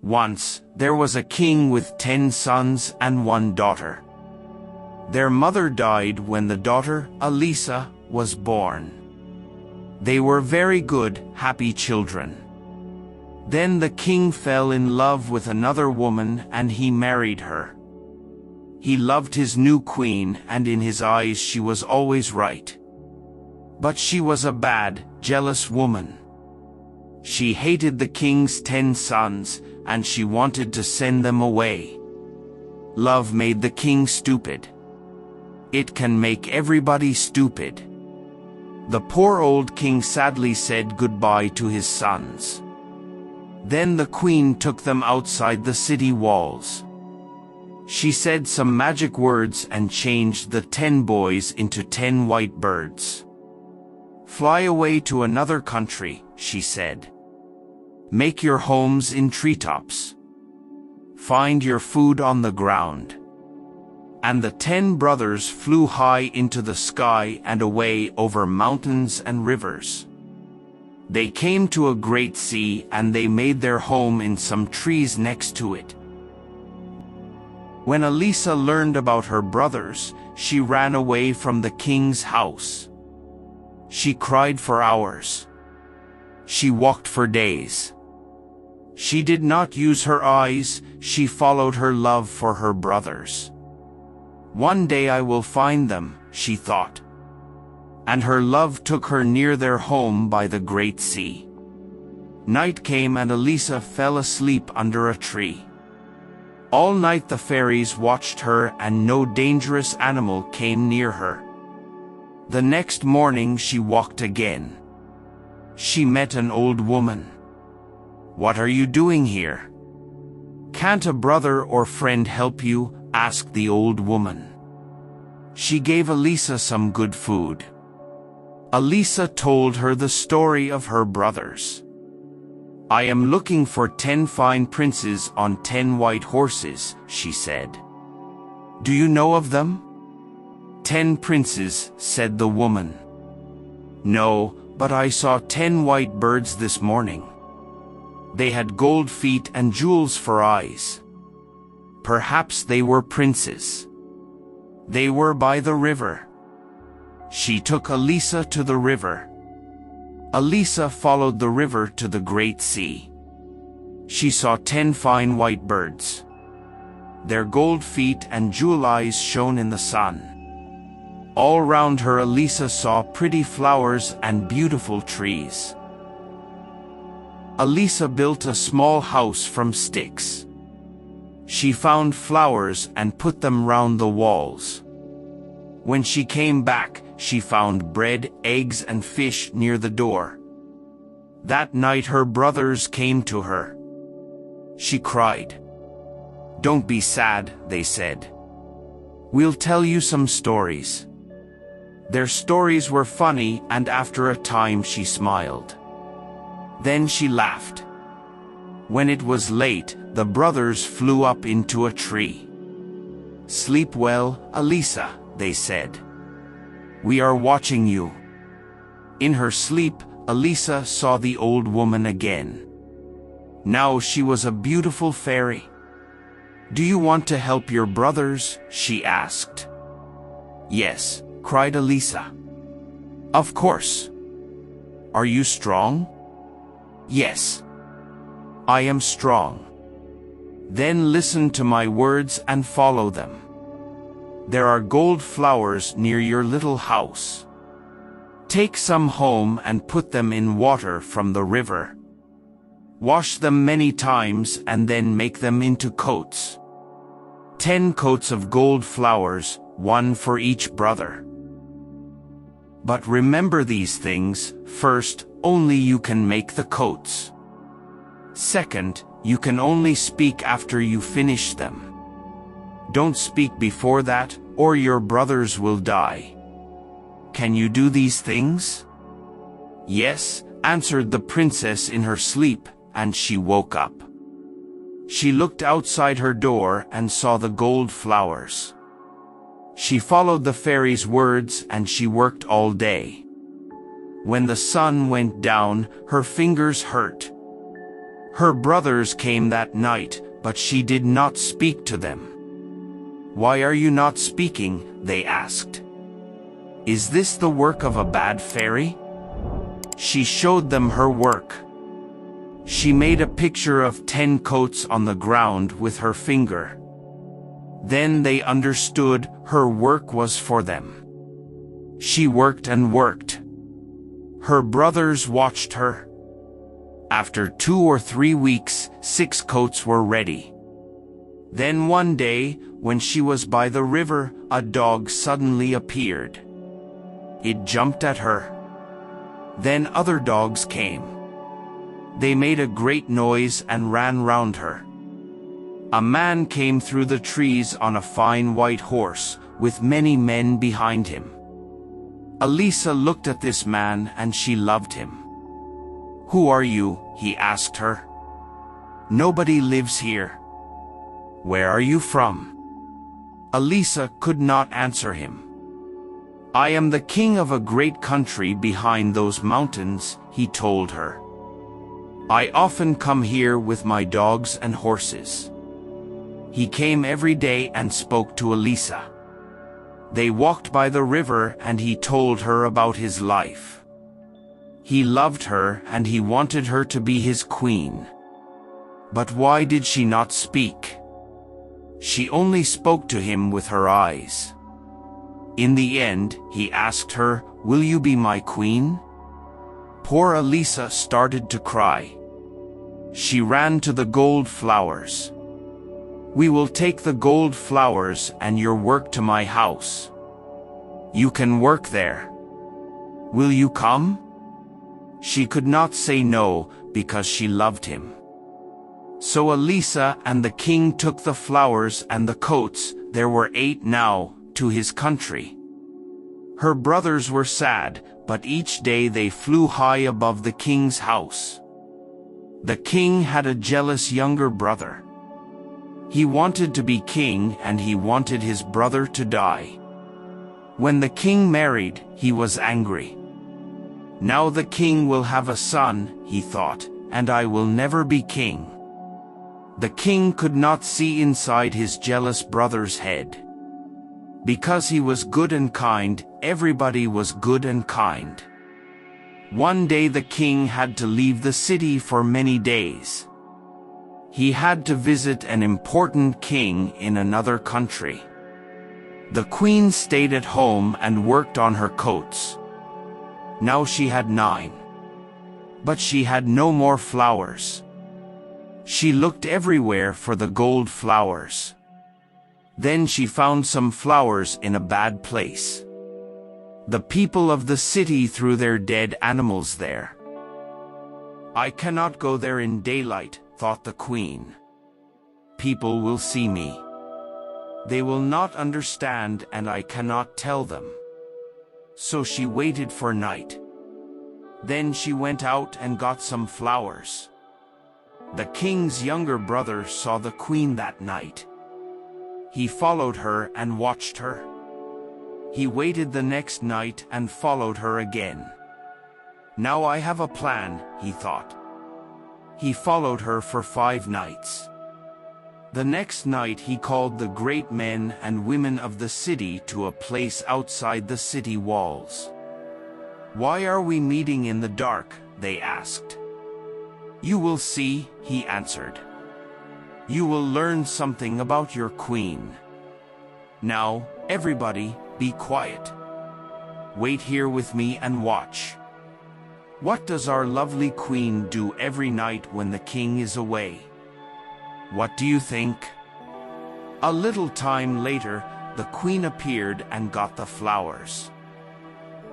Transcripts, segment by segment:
Once, there was a king with 10 sons and 1 daughter. Their mother died when the daughter, Elisa, was born. They were very good, happy children. Then the king fell in love with another woman and he married her. He loved his new queen, and in his eyes she was always right. But she was a bad, jealous woman. She hated the king's 10 sons, and she wanted to send them away. Love made the king stupid. It can make everybody stupid. The poor old king sadly said goodbye to his sons. Then the queen took them outside the city walls. She said some magic words and changed the 10 boys into 10 white birds. "Fly away to another country," she said. "Make your homes in treetops. Find your food on the ground." And the 10 brothers flew high into the sky and away over mountains and rivers. They came to a great sea and they made their home in some trees next to it. When Elisa learned about her brothers, she ran away from the king's house. She cried for hours. She walked for days. She did not use her eyes, she followed her love for her brothers. "One day I will find them," she thought. And her love took her near their home by the great sea. Night came and Elisa fell asleep under a tree. All night the fairies watched her and no dangerous animal came near her. The next morning she walked again. She met an old woman. "What are you doing here?" "Can't a brother or friend help you?" asked the old woman. She gave Elisa some good food. Elisa told her the story of her brothers. "I am looking for 10 fine princes on 10 white horses," she said. "Do you know of them?" "10 princes," said the woman. "No, but I saw 10 white birds this morning. They had gold feet and jewels for eyes. Perhaps they were princes. They were by the river." She took Elisa to the river. Elisa followed the river to the great sea. She saw 10 fine white birds. Their gold feet and jewel eyes shone in the sun. All round her Elisa saw pretty flowers and beautiful trees. Elisa built a small house from sticks. She found flowers and put them round the walls. When she came back, she found bread, eggs and fish near the door. That night her brothers came to her. She cried. "Don't be sad," they said. "We'll tell you some stories." Their stories were funny, and after a time she smiled. Then she laughed. When it was late, the brothers flew up into a tree. "Sleep well, Elisa," they said. "We are watching you." In her sleep, Elisa saw the old woman again. Now she was a beautiful fairy. "Do you want to help your brothers?" she asked. "Yes," cried Elisa. "Of course." "Are you strong?" "Yes. I am strong." "Then listen to my words and follow them. There are gold flowers near your little house. Take some home and put them in water from the river. Wash them many times and then make them into coats. 10 coats of gold flowers, 1 for each brother. But remember these things: first, only you can make the coats. Second, you can only speak after you finish them. Don't speak before that, or your brothers will die. Can you do these things?" "Yes," answered the princess in her sleep, and she woke up. She looked outside her door and saw the gold flowers. She followed the fairy's words and she worked all day. When the sun went down, her fingers hurt. Her brothers came that night, but she did not speak to them. "Why are you not speaking?" they asked. "Is this the work of a bad fairy?" She showed them her work. She made a picture of 10 coats on the ground with her finger. Then they understood her work was for them. She worked and worked. Her brothers watched her. After 2 or 3 weeks, 6 coats were ready. Then one day, when she was by the river, a dog suddenly appeared. It jumped at her. Then other dogs came. They made a great noise and ran round her. A man came through the trees on a fine white horse, with many men behind him. Elisa looked at this man and she loved him. "Who are you?" he asked her. "Nobody lives here." "Where are you from?" Elisa could not answer him. "I am the king of a great country behind those mountains," he told her. "I often come here with my dogs and horses." He came every day and spoke to Elisa. They walked by the river and he told her about his life. He loved her and he wanted her to be his queen. But why did she not speak? She only spoke to him with her eyes. In the end, he asked her, "Will you be my queen?" Poor Elisa started to cry. She ran to the gold flowers. "We will take the gold flowers and your work to my house. You can work there. Will you come?" She could not say no because she loved him. So Elisa and the king took the flowers and the coats, there were 8 now, to his country. Her brothers were sad, but each day they flew high above the king's house. The king had a jealous younger brother. He wanted to be king and he wanted his brother to die. When the king married, he was angry. "Now the king will have a son," he thought, "and I will never be king." The king could not see inside his jealous brother's head. Because he was good and kind, everybody was good and kind. One day the king had to leave the city for many days. He had to visit an important king in another country. The queen stayed at home and worked on her coats. Now she had 9. But she had no more flowers. She looked everywhere for the gold flowers. Then she found some flowers in a bad place. The people of the city threw their dead animals there. "I cannot go there in daylight," thought the queen. "People will see me. They will not understand and I cannot tell them." So she waited for night. Then she went out and got some flowers. The king's younger brother saw the queen that night. He followed her and watched her. He waited the next night and followed her again. "Now I have a plan," he thought. He followed her for 5 nights. The next night he called the great men and women of the city to a place outside the city walls. "Why are we meeting in the dark?" they asked. "You will see," he answered. "You will learn something about your queen. Now, everybody, be quiet. Wait here with me and watch. What does our lovely queen do every night when the king is away? What do you think?" A little time later, the queen appeared and got the flowers.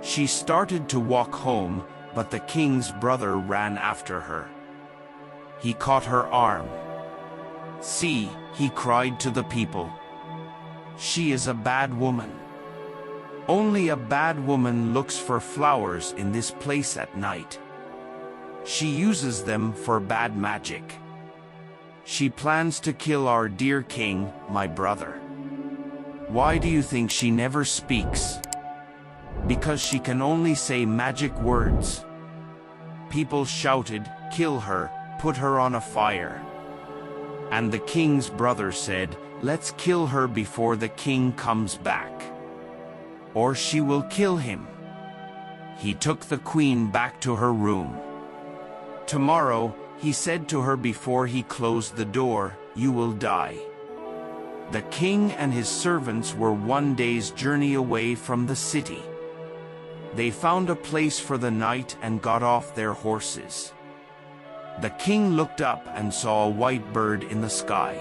She started to walk home, but the king's brother ran after her. He caught her arm. "See," he cried to the people. "She is a bad woman. Only a bad woman looks for flowers in this place at night. She uses them for bad magic. She plans to kill our dear king, my brother. Why do you think she never speaks? Because she can only say magic words." People shouted, "Kill her, put her on a fire. And the king's brother said, "Let's kill her before the king comes back, or she will kill him." He took the queen back to her room. "Tomorrow," he said to her before he closed the door, "you will die." The king and his servants were 1 day's journey away from the city. They found a place for the night and got off their horses. The king looked up and saw a white bird in the sky.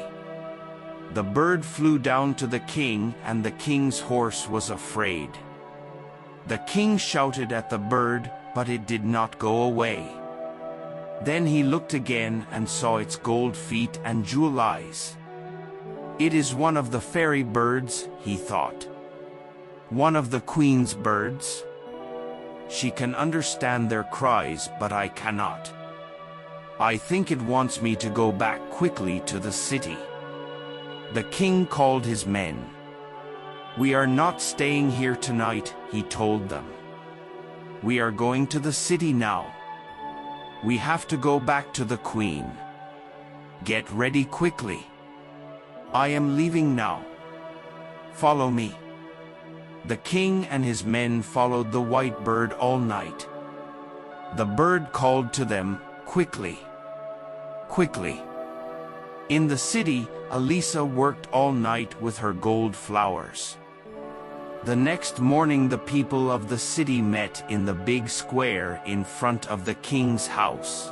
The bird flew down to the king, and the king's horse was afraid. The king shouted at the bird, but it did not go away. Then he looked again and saw its gold feet and jewel eyes. "It is one of the fairy birds," he thought. "One of the queen's birds. She can understand their cries, but I cannot. I think it wants me to go back quickly to the city." The king called his men. "We are not staying here tonight," he told them. "We are going to the city now. We have to go back to the queen. Get ready quickly. I am leaving now. Follow me." The king and his men followed the white bird all night. The bird called to them, "Quickly! Quickly!" In the city, Elisa worked all night with her gold flowers. The next morning the people of the city met in the big square in front of the king's house.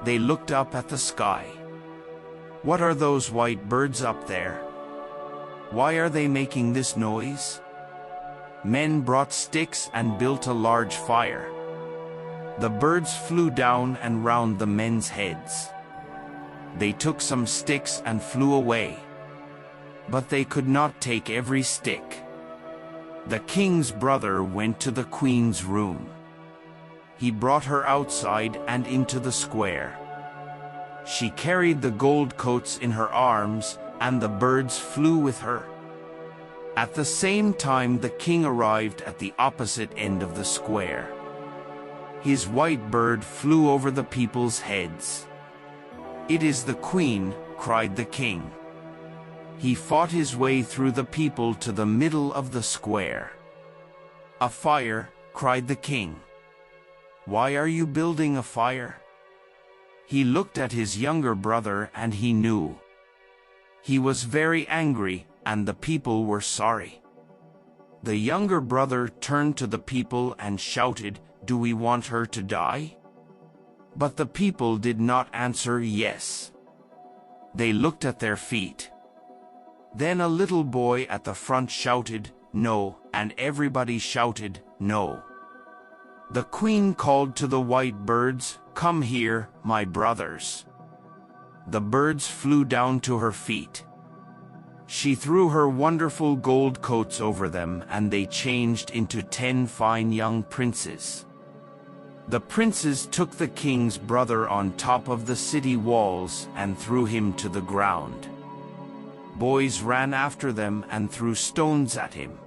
They looked up at the sky. "What are those white birds up there? Why are they making this noise?" Men brought sticks and built a large fire. The birds flew down and round the men's heads. They took some sticks and flew away. But they could not take every stick. The king's brother went to the queen's room. He brought her outside and into the square. She carried the gold coats in her arms, and the birds flew with her. At the same time the king arrived at the opposite end of the square. His white bird flew over the people's heads. "It is the queen," cried the king. He fought his way through the people to the middle of the square. "A fire," cried the king. "Why are you building a fire?" He looked at his younger brother and he knew. He was very angry, and the people were sorry. The younger brother turned to the people and shouted, "Do we want her to die?" But the people did not answer yes. They looked at their feet. Then a little boy at the front shouted, "No," and everybody shouted, "No." The queen called to the white birds, "Come here, my brothers." The birds flew down to her feet. She threw her wonderful gold coats over them, and they changed into 10 fine young princes. The princes took the king's brother on top of the city walls and threw him to the ground. Boys ran after them and threw stones at him.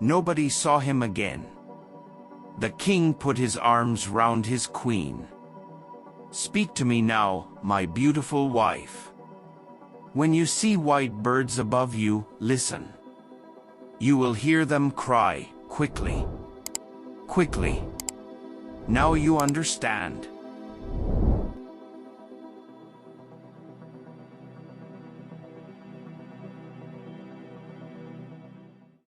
Nobody saw him again. The king put his arms round his queen. "Speak to me now, my beautiful wife. When you see white birds above you, listen. You will hear them cry, 'Quickly! Quickly!' Now you understand."